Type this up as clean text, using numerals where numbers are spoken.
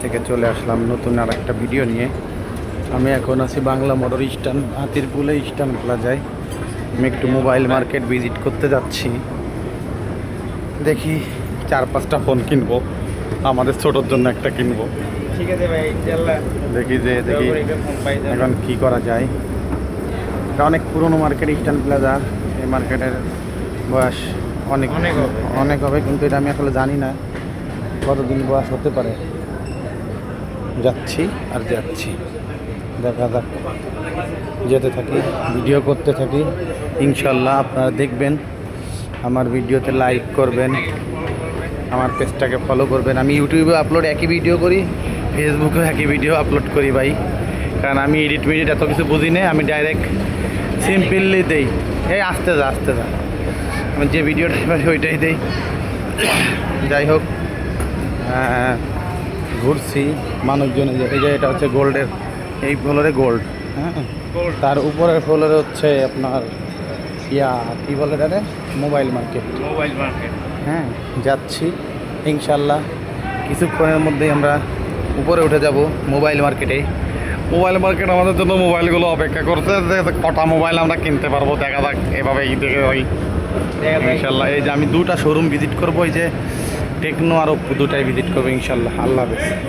থেকে চলে আসলাম নতুন আর একটা ভিডিও নিয়ে। আমি এখন আছি বাংলা মোটর স্ট্যান্ড, হাতিরপুলে স্ট্যান্ড প্লাজায়। আমি একটু মোবাইল মার্কেট ভিজিট করতে যাচ্ছি। দেখি 4-5টা ফোন কিনবো, আমাদের ছোটোর জন্য একটা কিনবো। ঠিক আছে ভাই, ইনশাআল্লাহ। দেখি এখন কি করা যায়। এটা অনেক পুরনো মার্কেট স্ট্যান্ড প্লাজা। এই মার্কেটের বয়স অনেক অনেক হবে। অনেক হবে, কিন্তু এটা আমি আসলে জানি না কতদিন বয়স হতে পারে। যাচ্ছি আর যাচ্ছি, দেখা যাক, যেতে থাকি, ভিডিও করতে থাকি। ইনশাল্লাহ আপনারা দেখবেন, আমার ভিডিওতে লাইক করবেন, আমার পেজটাকে ফলো করবেন। আমি ইউটিউবে আপলোড একই ভিডিও করি, ফেসবুকেও একই ভিডিও আপলোড করি ভাই, কারণ আমি এডিট এত কিছু বুঝি না। আমি ডাইরেক্ট সিম্পলি দেই, এই আসতে যা আমি যে ভিডিওটা ওইটাই দেই। যাই হোক, ঘুরছি মানুষজনে, এই যে এটা হচ্ছে গোল্ডের, এই ফ্লোরে গোল্ড, হ্যাঁ, তার উপরের ফ্লোরে হচ্ছে আপনার কী বলে এটা, মোবাইল মার্কেট। হ্যাঁ, যাচ্ছি ইনশাল্লাহ। কিছুক্ষণের মধ্যেই আমরা উপরে উঠে যাব মোবাইল মার্কেটে। মোবাইল মার্কেট আমাদের জন্য মোবাইলগুলো অপেক্ষা করতে, কটা মোবাইল আমরা কিনতে পারবো দেখা যাক। এভাবে দেখে ওই ইনশাল্লাহ। এই যে আমি 2টা শোরুম ভিজিট করবো, এই যে টেকনো আর ওপ্পো, 2টাই ভিজিট করবো ইনশাল্লাহ। আল্লাহ হাফেজ।